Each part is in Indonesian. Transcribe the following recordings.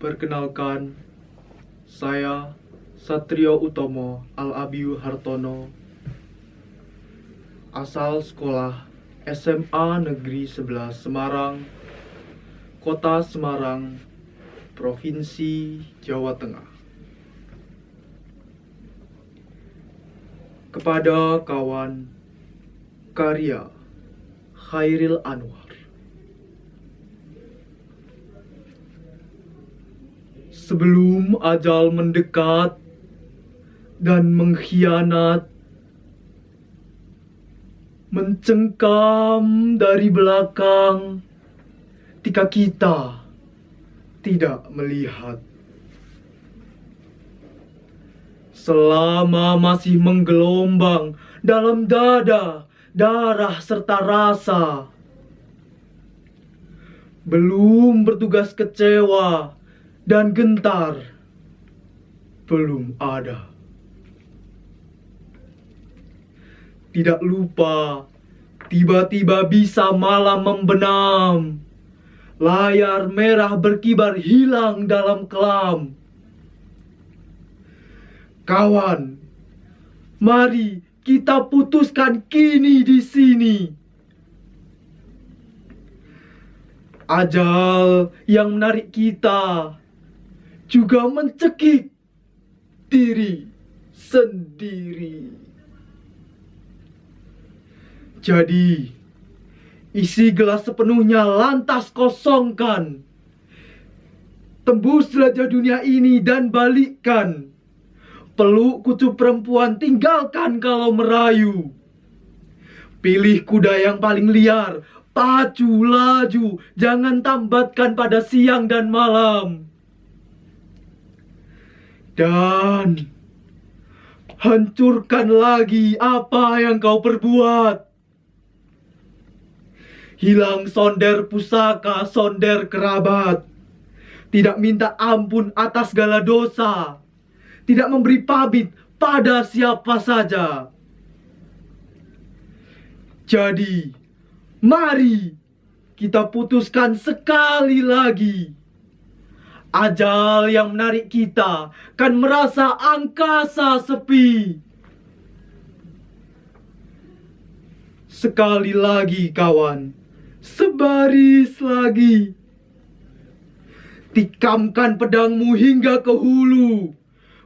Perkenalkan, saya Satrio Utomo Al-Abiyu Hartono, asal sekolah SMA Negeri 11 Semarang, Kota Semarang, Provinsi Jawa Tengah. Kepada kawan, karya Khairil Anwar. Sebelum ajal mendekat dan mengkhianat, mencengkam dari belakang ketika kita tidak melihat. Selama masih menggelombang dalam dada, darah serta rasa, belum bertugas kecewa dan gentar, belum ada. Tidak lupa, tiba-tiba bisa malam membenam, layar merah berkibar hilang dalam kelam. Kawan, mari kita putuskan kini di sini. Ajal yang menarik kita juga mencekik diri sendiri. Jadi, isi gelas sepenuhnya lantas kosongkan. Tembus jelajah dunia ini dan balikkan. Peluk kucu perempuan, tinggalkan kalau merayu. Pilih kuda yang paling liar, pacu laju, jangan tambatkan pada siang dan malam. Dan hancurkan lagi apa yang kau perbuat. Hilang sonder pusaka, sonder kerabat. Tidak minta ampun atas segala dosa. Tidak memberi pamit pada siapa saja. Jadi, mari kita putuskan sekali lagi. Ajal yang menarik kita kan merasa angkasa sepi. Sekali lagi kawan, sebaris lagi. Tikamkan pedangmu hingga ke hulu.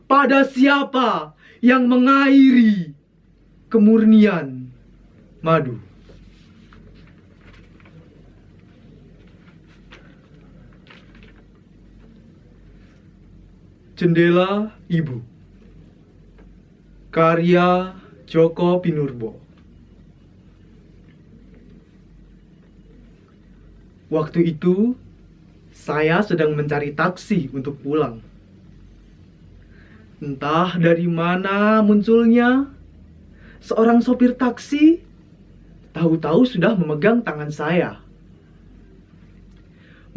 Pada siapa yang mengairi kemurnian madu. Jendela Ibu, karya Djoko Pinurbo. Waktu itu, saya sedang mencari taksi untuk pulang. Entah dari mana munculnya, seorang sopir taksi tahu-tahu sudah memegang tangan saya.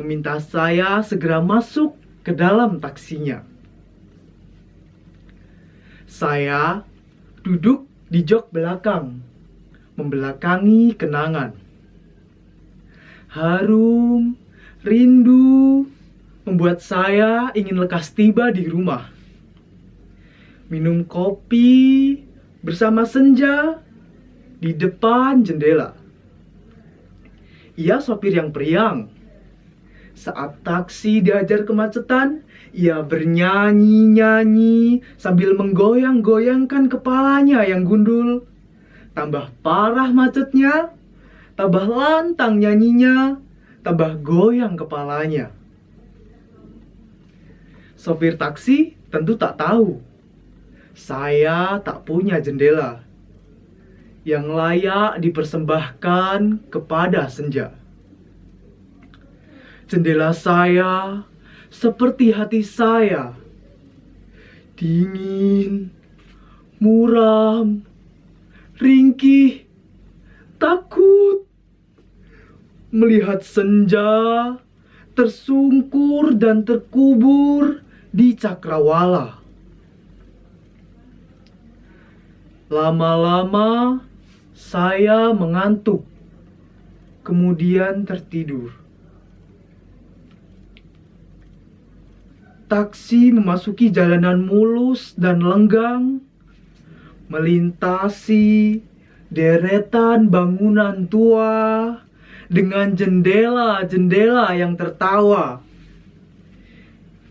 Meminta saya segera masuk ke dalam taksinya. Saya duduk di jok belakang, membelakangi kenangan. Harum, rindu, membuat saya ingin lekas tiba di rumah. Minum kopi bersama senja di depan jendela. Ia sopir yang periang. Saat taksi dihajar kemacetan, ia bernyanyi-nyanyi sambil menggoyang-goyangkan kepalanya yang gundul. Tambah parah macetnya, tambah lantang nyanyinya, tambah goyang kepalanya. Sopir taksi tentu tak tahu, saya tak punya jendela yang layak dipersembahkan kepada senja. Jendela saya seperti hati saya, dingin, muram, ringkih, takut. Melihat senja tersungkur dan terkubur di cakrawala. Lama-lama saya mengantuk, kemudian tertidur. Taksi memasuki jalanan mulus dan lenggang, melintasi deretan bangunan tua dengan jendela-jendela yang tertawa.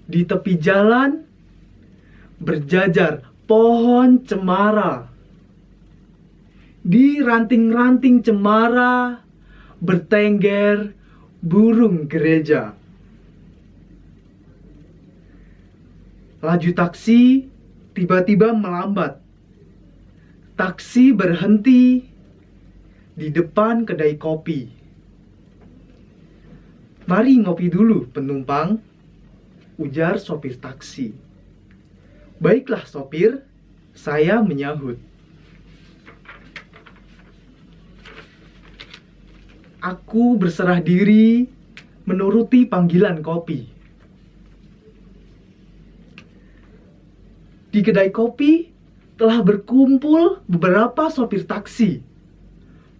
Di tepi jalan berjajar pohon cemara. Di ranting-ranting cemara bertengger burung gereja. Laju taksi tiba-tiba melambat. Taksi berhenti di depan kedai kopi. "Mari ngopi dulu, penumpang," ujar sopir taksi. "Baiklah, sopir," saya menyahut. Aku berserah diri menuruti panggilan kopi. Di kedai kopi telah berkumpul beberapa sopir taksi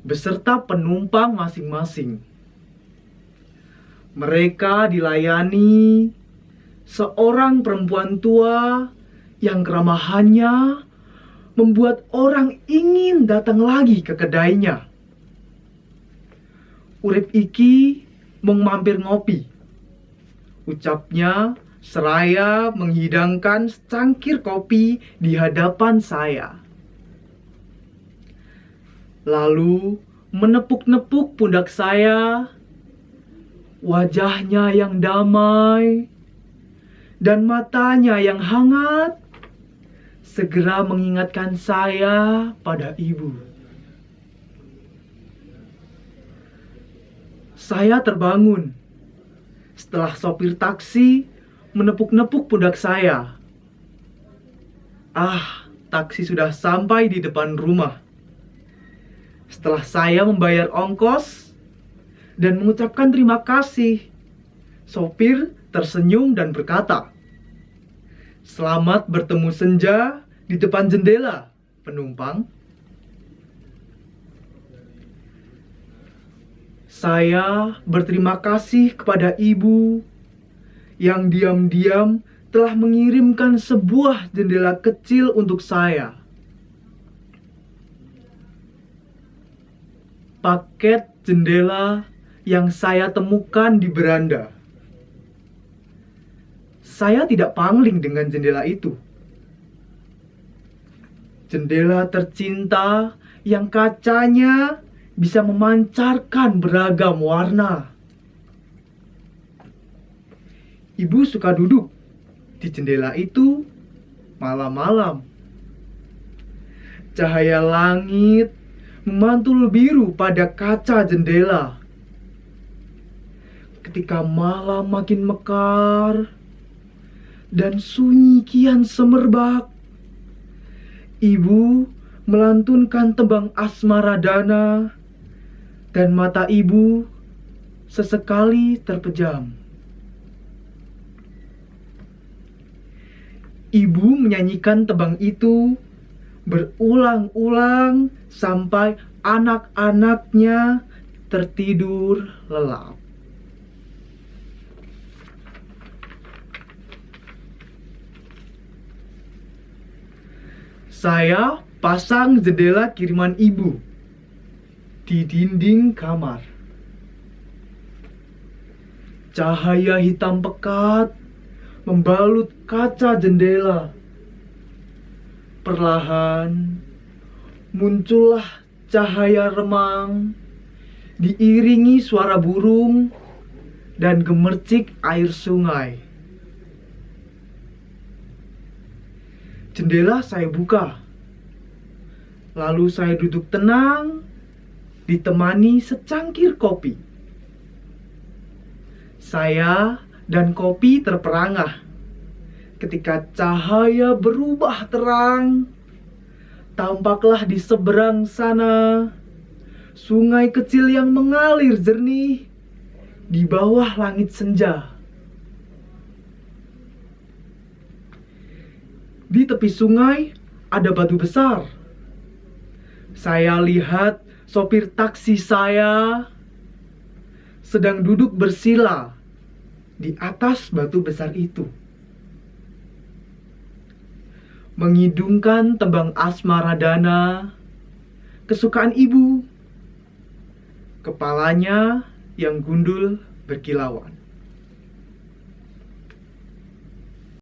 beserta penumpang masing-masing. Mereka dilayani seorang perempuan tua yang keramahannya membuat orang ingin datang lagi ke kedainya. "Urip iki mung mampir ngopi," ucapnya seraya menghidangkan secangkir kopi di hadapan saya. Lalu menepuk-nepuk pundak saya. Wajahnya yang damai dan matanya yang hangat segera mengingatkan saya pada ibu. Saya terbangun setelah sopir taksi menepuk-nepuk pundak saya. Taksi sudah sampai di depan rumah. Setelah saya membayar ongkos dan mengucapkan terima kasih, sopir tersenyum dan berkata, "Selamat bertemu senja di depan jendela, penumpang." Saya berterima kasih kepada ibu yang diam-diam telah mengirimkan sebuah jendela kecil untuk saya. Paket jendela yang saya temukan di beranda. Saya tidak pangling dengan jendela itu. Jendela tercinta yang kacanya bisa memancarkan beragam warna. Ibu suka duduk di jendela itu malam-malam. Cahaya langit memantul biru pada kaca jendela. Ketika malam makin mekar dan sunyi kian semerbak, ibu melantunkan tembang asmaradana dan mata ibu sesekali terpejam. Ibu menyanyikan tembang itu berulang-ulang sampai anak-anaknya tertidur lelap. Saya pasang jendela kiriman ibu di dinding kamar. Cahaya hitam pekat membalut kaca jendela. Perlahan muncullah cahaya remang, diiringi suara burung dan gemercik air sungai. Jendela saya buka. Lalu saya duduk tenang, ditemani secangkir kopi. Saya dan kopi terperangah ketika cahaya berubah terang. Tampaklah di seberang sana sungai kecil yang mengalir jernih di bawah langit senja. Di tepi sungai ada batu besar. Saya lihat sopir taksi saya sedang duduk bersila di atas batu besar itu. mengidungkan tembang asmaradana kesukaan ibu. Kepalanya yang gundul berkilauan.